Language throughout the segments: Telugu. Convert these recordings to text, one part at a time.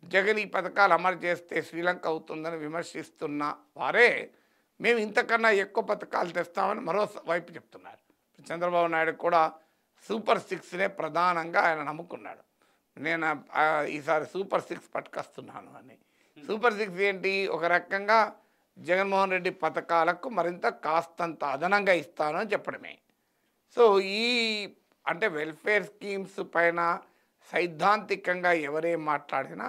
జగన్ ఈ పథకాలు అమలు చేస్తే శ్రీలంక అవుతుందని విమర్శిస్తున్న వారే మేము ఇంతకన్నా ఎక్కువ పథకాలు తెస్తామని మరో వైపు చెప్తున్నారు. చంద్రబాబు నాయుడు కూడా సూపర్ సిక్స్నే ప్రధానంగా ఆయన నమ్ముకున్నాడు. నేను ఈసారి సూపర్ సిక్స్ పట్టుకొస్తున్నాను అని. సూపర్ సిక్స్ ఏంటి? ఒక రకంగా జగన్మోహన్ రెడ్డి పథకాలకు మరింత కాస్తంత అదనంగా ఇస్తాను అని చెప్పడమే. సో ఈ అంటే వెల్ఫేర్ స్కీమ్స్ పైన సైద్ధాంతికంగా ఎవరేం మాట్లాడినా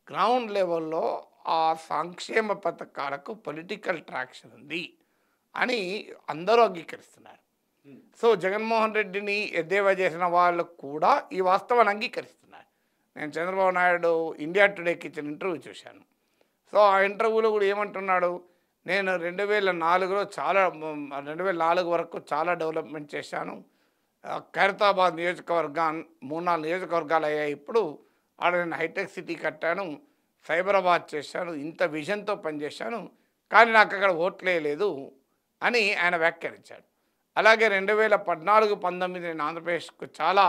గ్రౌండ్ లెవెల్లో ఆ సంక్షేమ పథకాలకు పొలిటికల్ ట్రాక్షన్ ఉంది అని అందరూ అంగీకరిస్తున్నారు. సో జగన్మోహన్ రెడ్డిని ఎద్దేవా చేసిన వాళ్ళు కూడా ఈ వాస్తవాన్ని అంగీకరిస్తున్నారు. నేను చంద్రబాబు నాయుడు ఇండియా టుడేకి ఇచ్చిన ఇంటర్వ్యూ చూశాను. సో ఆ ఇంటర్వ్యూలో కూడా ఏమంటున్నాడు, నేను 2004లో 2004 వరకు చాలా డెవలప్మెంట్ చేశాను. ఖైరతాబాద్ నియోజకవర్గాన్ని 3-4 నియోజకవర్గాలు అయ్యాయి. ఇప్పుడు ఆడ నేను హైటెక్ సిటీ కట్టాను, సైబరాబాద్ చేశాను, ఇంత విజన్తో పనిచేశాను, కానీ నాకు అక్కడ ఓట్లేదు అని ఆయన వ్యాఖ్యానించాడు. అలాగే 2014-19 నేను ఆంధ్రప్రదేశ్కు చాలా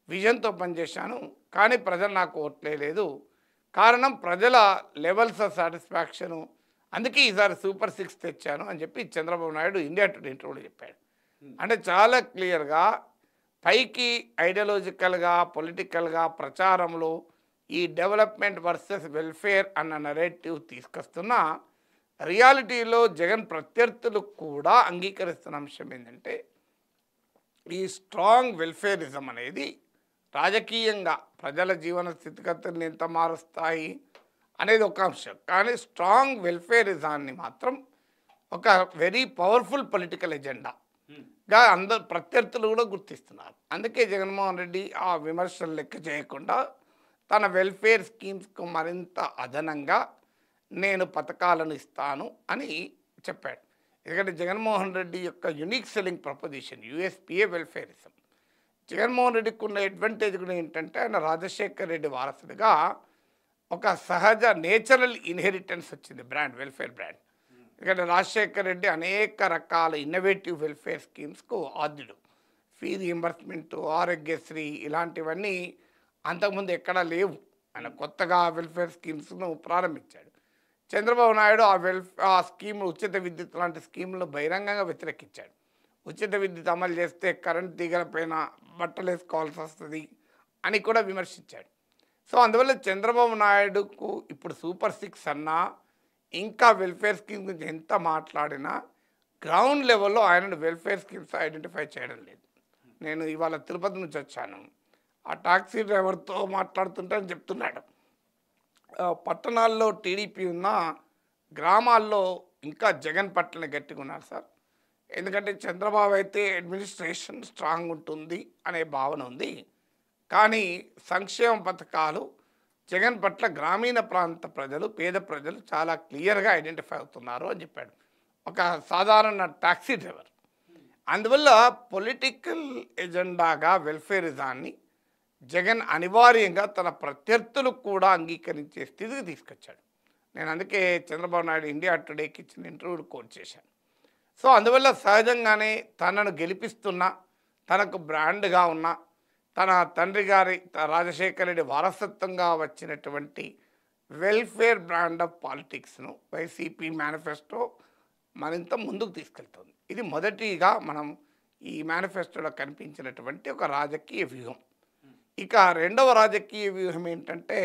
విజన్తో పనిచేశాను, కానీ ప్రజలు నాకు ఓట్లేదు. కారణం ప్రజల లెవెల్స్ ఆఫ్ సాటిస్ఫాక్షను, అందుకే ఈసారి సూపర్ సిక్స్ తెచ్చాను అని చెప్పి చంద్రబాబు నాయుడు ఇండియా టుడే ఇంటర్వ్యూలో చెప్పాడు. అంటే చాలా క్లియర్గా పైకి ఐడియాలజికల్గా పొలిటికల్గా ప్రచారంలో ఈ డెవలప్మెంట్ వర్సెస్ వెల్ఫేర్ అన్న నరేటివ్ తీసుకొస్తున్న రియాలిటీలో జగన్ ప్రత్యర్థులు కూడా అంగీకరిస్తున్న అంశం ఏంటంటే ఈ స్ట్రాంగ్ వెల్ఫేరిజం అనేది రాజకీయంగా ప్రజల జీవన స్థితిగతుల్ని ఎంత మారుస్తాయి అనేది ఒక అంశం, కానీ స్ట్రాంగ్ వెల్ఫేరిజాన్ని మాత్రం ఒక వెరీ పవర్ఫుల్ పొలిటికల్ ఎజెండాగా అందరు ప్రత్యర్థులు కూడా గుర్తిస్తున్నారు. అందుకే జగన్మోహన్ రెడ్డి ఆ విమర్శలు లెక్క చేయకుండా తన వెల్ఫేర్ స్కీమ్స్కు మరింత అదనంగా నేను పథకాలను ఇస్తాను అని చెప్పాడు. ఎందుకంటే జగన్మోహన్ రెడ్డి యొక్క యునిక్ సెల్లింగ్ ప్రపోజిషన్ యూఎస్పీఏ వెల్ఫేరిజం. జగన్మోహన్ రెడ్డికి ఉన్న అడ్వాంటేజ్ కూడా ఏంటంటే ఆయన రాజశేఖర్ రెడ్డి వారసుడిగా ఒక సహజ నేచురల్ ఇన్హెరిటెన్స్ వచ్చింది బ్రాండ్, వెల్ఫేర్ బ్రాండ్. ఎందుకంటే రాజశేఖర్ రెడ్డి అనేక రకాల ఇన్నోవేటివ్ వెల్ఫేర్ స్కీమ్స్కు ఆద్యుడు. ఫీ రీయింబర్స్మెంట్, ఆరోగ్యశ్రీ ఇలాంటివన్నీ అంతకుముందు ఎక్కడా లేవు. ఆయన కొత్తగా వెల్ఫేర్ స్కీమ్స్ను ప్రారంభించాడు. చంద్రబాబు నాయుడు ఆ స్కీమ్ ఉచిత విద్యుత్ లాంటి స్కీములను బహిరంగంగా వ్యతిరేకించాడు. ఉచిత విద్యుత్ అమలు చేస్తే కరెంట్ తీగలపైన బట్టలు వేసుకోవాల్సి వస్తుంది అని కూడా విమర్శించాడు. సో అందువల్ల చంద్రబాబు నాయుడుకు ఇప్పుడు సూపర్ సిక్స్ అన్నా ఇంకా వెల్ఫేర్ స్కీమ్ గురించి ఎంత మాట్లాడినా గ్రౌండ్ లెవెల్లో ఆయన వెల్ఫేర్ స్కీమ్స్ ఐడెంటిఫై చేయడం లేదు. నేను ఇవాళ తిరుపతి నుంచి వచ్చాను. ఆ టాక్సీ డ్రైవర్తో మాట్లాడుతుంటే చెప్తున్నాడు, పట్టణాల్లో టీడీపీ ఉన్న గ్రామాల్లో ఇంకా జగన్ పట్ల గట్టిగా ఉన్నారు సార్. ఎందుకంటే చంద్రబాబు అయితే అడ్మినిస్ట్రేషన్ స్ట్రాంగ్ ఉంటుంది అనే భావన ఉంది, కానీ సంక్షేమ పథకాలు జగన్ పట్ల గ్రామీణ ప్రాంత ప్రజలు, పేద ప్రజలు చాలా క్లియర్గా ఐడెంటిఫై అవుతున్నారు అని చెప్పాడు ఒక సాధారణ టాక్సీ డ్రైవర్. అందువల్ల పొలిటికల్ ఎజెండాగా వెల్ఫేరిజాన్ని జగన్ అనివార్యంగా తన ప్రత్యర్థులు కూడా అంగీకరించే స్థితికి తీసుకొచ్చాడు. నేను అందుకే చంద్రబాబు నాయుడు ఇండియా టుడేకి ఇచ్చిన ఇంటర్వ్యూలు కోట్ చేశాను. సో అందువల్ల సహజంగానే తనను గెలిపిస్తున్న, తనకు బ్రాండ్గా ఉన్న, తన తండ్రి గారి రాజశేఖర రెడ్డి వారసత్వంగా వచ్చినటువంటి వెల్ఫేర్ బ్రాండ్ ఆఫ్ పాలిటిక్స్ను వైసీపీ మేనిఫెస్టో మరింత ముందుకు తీసుకెళ్తుంది. ఇది మొదటిగా మనం ఈ మేనిఫెస్టోలో కనిపించినటువంటి ఒక రాజకీయ వ్యూహం. ఇక రెండవ రాజకీయ వ్యూహం ఏంటంటే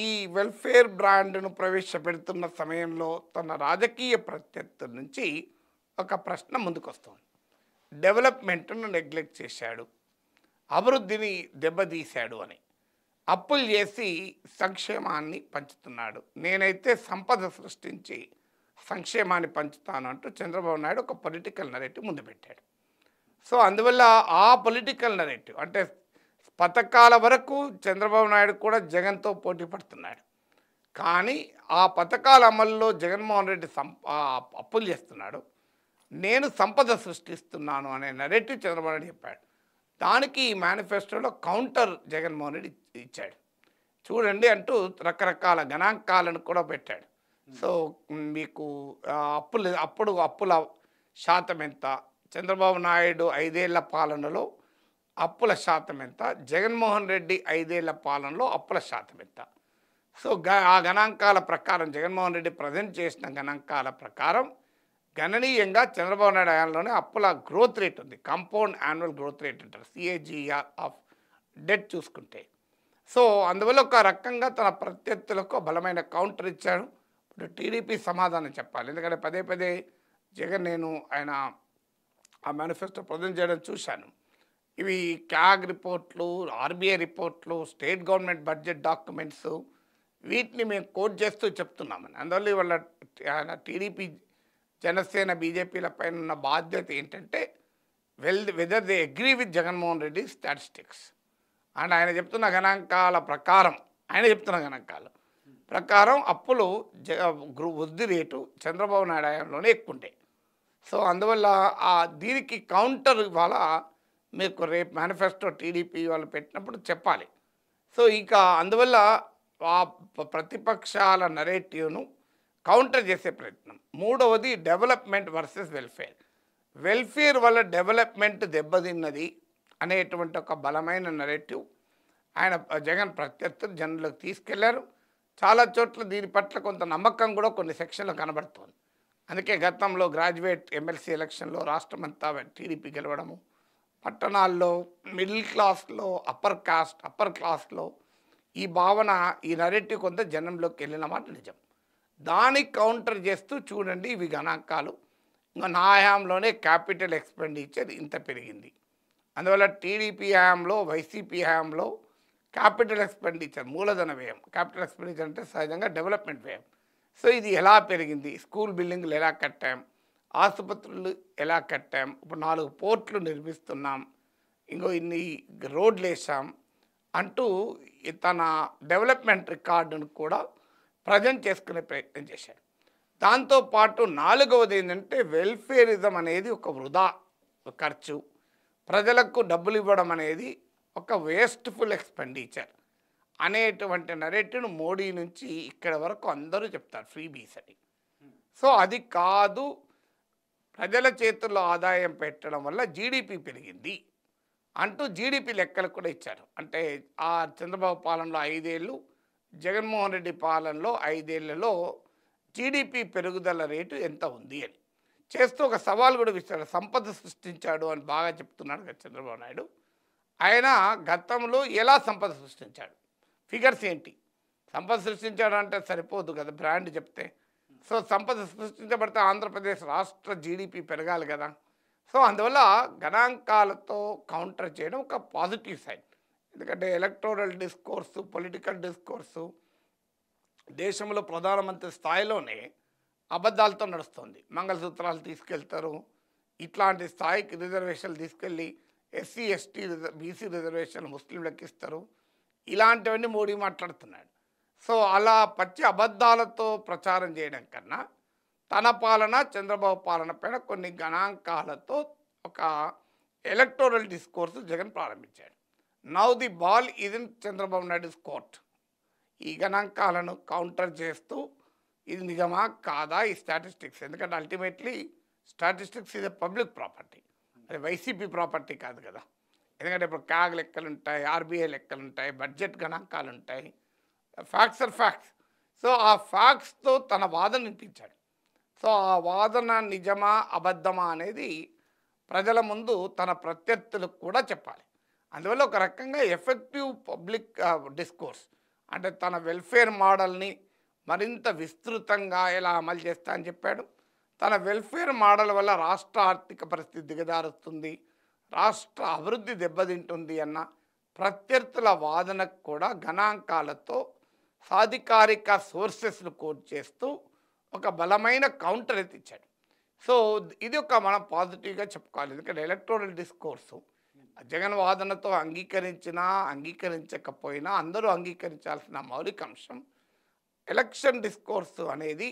ఈ వెల్ఫేర్ బ్రాండ్ను ప్రవేశపెడుతున్న సమయంలో తన రాజకీయ ప్రత్యర్థుల నుంచి ఒక ప్రశ్న ముందుకు వస్తుంది. డెవలప్మెంట్ను నెగ్లెక్ట్ చేశాడు, అభివృద్ధిని దెబ్బతీశాడు అని, అప్పులు చేసి సంక్షేమాన్ని పంచుతున్నాడు, నేనైతే సంపద సృష్టించి సంక్షేమాన్ని పంచుతాను అంటూ చంద్రబాబు నాయుడు ఒక పొలిటికల్ నరేటివ్ ముందు పెట్టాడు. సో అందువల్ల ఆ పొలిటికల్ నరేటివ్ అంటే పథకాల వరకు చంద్రబాబు నాయుడు కూడా జగన్తో పోటీ పడుతున్నాడు, కానీ ఆ పథకాల అమల్లో జగన్మోహన్ రెడ్డి అప్పులు చేస్తున్నాడు, నేను సంపద సృష్టిస్తున్నాను అనే నరేటివ్ చంద్రబాబు నాయుడు చెప్పాడు. దానికి ఈ మేనిఫెస్టోలో కౌంటర్ జగన్మోహన్ రెడ్డి ఇచ్చాడు. చూడండి అంటూ రకరకాల గణాంకాలను కూడా పెట్టాడు. సో మీకు అప్పుల శాతం ఎంత, చంద్రబాబు నాయుడు 5 ఏళ్ల పాలనలో అప్పుల శాతం ఎంత, జగన్మోహన్ రెడ్డి 5 ఏళ్ల పాలనలో అప్పుల శాతం ఎంత. సో ఆ గణాంకాల ప్రకారం జగన్మోహన్ రెడ్డి ప్రజెంట్ చేసిన గణాంకాల ప్రకారం గణనీయంగా చంద్రబాబు నాయుడు హయాంలోనే అప్పుల గ్రోత్ రేట్ ఉంది. కాంపౌండ్ యాన్యువల్ గ్రోత్ రేట్ అంటారు, సిఏజిఆర్ ఆఫ్ డెట్ చూసుకుంటే. సో అందువల్ల ఒక రకంగా తన ప్రత్యర్థులకు బలమైన కౌంటర్ ఇచ్చాడు. ఇప్పుడు టీడీపీ సమాధానం చెప్పాలి, ఎందుకంటే పదే పదే జగన్ ఆయన ఆ మేనిఫెస్టో ప్రజెంట్ చేయడం చూశాను. ఇవి క్యాగ్ రిపోర్ట్లు, ఆర్బీఐ రిపోర్ట్లు, స్టేట్ గవర్నమెంట్ బడ్జెట్ డాక్యుమెంట్స్, వీటిని మేము కోట్ చేస్తూ చెప్తున్నామని. అందువల్ల ఇవాళ టీడీపీ, జనసేన, బీజేపీల పైన ఉన్న బాధ్యత ఏంటంటే whether they agree with Jaganmohan Reddy statistics. And ఆయన చెప్తున్న గణాంకాల ప్రకారం, అప్పులు వృద్ధి రేటు చంద్రబాబు నాయుడు హయాంలోనే ఎక్కువ ఉంటాయి. సో అందువల్ల దీనికి కౌంటర్ ఇవాళ మీకు రేపు మేనిఫెస్టో టీడీపీ వాళ్ళు పెట్టినప్పుడు చెప్పాలి. సో ఇక అందువల్ల ఆ ప్రతిపక్షాల నరేటివ్ను కౌంటర్ చేసే ప్రయత్నం. మూడవది డెవలప్మెంట్ వర్సెస్ వెల్ఫేర్. వెల్ఫేర్ వల్ల డెవలప్మెంట్ దెబ్బతిన్నది అనేటువంటి ఒక బలమైన నరేటివ్ ఆయన జగన్ ప్రత్యర్థులు జనంలోకి తీసుకెళ్లారు. చాలా చోట్ల దీని పట్ల కొంత నమ్మకం కూడా కొన్ని సెక్షన్లో కనబడుతోంది. అందుకే గతంలో గ్రాడ్యుయేట్ ఎమ్మెల్సీ ఎలక్షన్లో రాష్ట్రమంతా టీడీపీ గెలవడము, పట్టణాల్లో మిడిల్ క్లాస్లో, అప్పర్ క్లాస్లో ఈ భావన, ఈ నరేటివ్ కొంత జనంలోకి వెళ్ళిన మాట నిజం. దానికి కౌంటర్ చేస్తూ చూడండి ఇవి గణాంకాలు. ఇంకా నా హయాంలోనే క్యాపిటల్ ఎక్స్పెండిచర్ ఇంత పెరిగింది. అందువల్ల టీడీపీ హయాంలో, వైసీపీ హయాంలో క్యాపిటల్ ఎక్స్పెండిచర్, మూలధన వ్యయం, క్యాపిటల్ ఎక్స్పెండిచర్ అంటే సహజంగా డెవలప్మెంట్ వ్యయం. సో ఇది ఎలా పెరిగింది, స్కూల్ బిల్డింగ్లు ఎలా కట్టాం, ఆసుపత్రులు ఎలా కట్టాం, ఇప్పుడు 4 పోర్ట్లు నిర్మిస్తున్నాం, ఇన్ని రోడ్లు వేసాం అంటూ తన డెవలప్మెంట్ రికార్డును కూడా ప్రజెంట్ చేసుకునే ప్రయత్నం చేశారు. దాంతోపాటు 4వది ఏంటంటే వెల్ఫేరిజం అనేది ఒక వృధా ఖర్చు, ప్రజలకు డబ్బులు ఇవ్వడం అనేది ఒక వేస్ట్ఫుల్ ఎక్స్పెండిచర్ అనేటువంటి నరేటివ్ను మోడీ నుంచి ఇక్కడ వరకు అందరూ చెప్తారు, ఫ్రీబీస్ అని. సో అది కాదు, ప్రజల చేతుల్లో ఆదాయం పెట్టడం వల్ల జీడిపి పెరిగింది అంటూ జీడిపి లెక్కలు కూడా ఇచ్చారు. అంటే ఆ చంద్రబాబు పాలనలో 5 ఏళ్ళు, జగన్మోహన్ రెడ్డి పాలనలో 5 ఏళ్లలో జీడిపి పెరుగుదల రేటు ఎంత ఉంది అని చేస్తూ ఒక సవాల్ కూడా ఇచ్చాడు. సంపద సృష్టించాడు అని బాగా చెప్తున్నాడు కదా చంద్రబాబు నాయుడు. ఆయన గతంలో ఎలా సంపద సృష్టించాడు, ఫిగర్స్ ఏంటి, సంపద సృష్టించాడు అంటే సరిపోదు కదా బ్రాండ్ చెప్తే. సో సంపద సృష్టించబడితే ఆంధ్రప్రదేశ్ రాష్ట్ర జీడిపి పెరగాలి కదా. సో అందువల్ల గణాంకాలతో కౌంటర్ చేయడం ఒక పాజిటివ్ సైడ్. ఎందుకంటే ఎలక్టోరల్ డిస్కోర్సు, పొలిటికల్ డిస్కోర్సు దేశంలో ప్రధానమంత్రి స్థాయిలోనే అబద్ధాలతో నడుస్తుంది. మంగళసూత్రాలు తీసుకెళ్తారు, ఇట్లాంటి స్థాయికి రిజర్వేషన్లు తీసుకెళ్ళి ఎస్సీ, ఎస్టీ, బీసీ రిజర్వేషన్లు ముస్లింలకు ఇస్తారు, ఇలాంటివన్నీ మోడీ మాట్లాడుతున్నాడు. సో అలా పచ్చి అబద్ధాలతో ప్రచారం చేయడం కన్నా తన పాలన, చంద్రబాబు పాలన పైన కొన్ని గణాంకాలతో ఒక ఎలక్టోరల్ డిస్కోర్సు జగన్ ప్రారంభించాడు. Now the ball is in Chandrababu Naidu's court. ఈ గణాంకాలను కౌంటర్ చేస్తూ ఇది నిజమా కాదా ఈ స్టాటిస్టిక్స్, ఎందుకంటే అల్టిమేట్లీ స్టాటిస్టిక్స్ ఇది పబ్లిక్ ప్రాపర్టీ, అది వైసీపీ ప్రాపర్టీ కాదు కదా. ఎందుకంటే ఇప్పుడు క్యాగ్ లెక్కలు ఉంటాయి, ఆర్బీఐ లెక్కలు ఉంటాయి, బడ్జెట్ గణాంకాలు ఉంటాయి, ఫ్యాక్ట్స్ ఆర్ ఫ్యాక్ట్స్. సో ఆ ఫ్యాక్ట్స్తో తన వాదన వినిపించాడు. సో ఆ వాదన నిజమా అబద్ధమా అనేది ప్రజల ముందు తన ప్రత్యర్థులకు కూడా చెప్పాలి. అందువల్ల ఒక రకంగా ఎఫెక్టివ్ పబ్లిక్ డిస్కోర్స్ అంటే తన వెల్ఫేర్ మోడల్ని మరింత విస్తృతంగా ఎలా అమలు చేస్తా అని చెప్పాడు. తన వెల్ఫేర్ మోడల్ వల్ల రాష్ట్ర ఆర్థిక పరిస్థితి దిగజారుస్తుంది, రాష్ట్ర అభివృద్ధి దెబ్బతింటుంది అన్న ప్రత్యర్థుల వాదనకు కూడా గణాంకాలతో సాధికారిక సోర్సెస్ను కోట్ చేస్తూ ఒక బలమైన కౌంటర్ ఎత్తిచ్చాడు. సో ఇది ఒక మనం పాజిటివ్గా చెప్పుకోవాలి. ఎందుకంటే ఎలక్టోరల్ డిస్కోర్సు జగన్ వాదనతో అంగీకరించినా అంగీకరించకపోయినా అందరూ అంగీకరించాల్సిన మౌలిక అంశం ఎలక్షన్ డిస్కోర్సు అనేది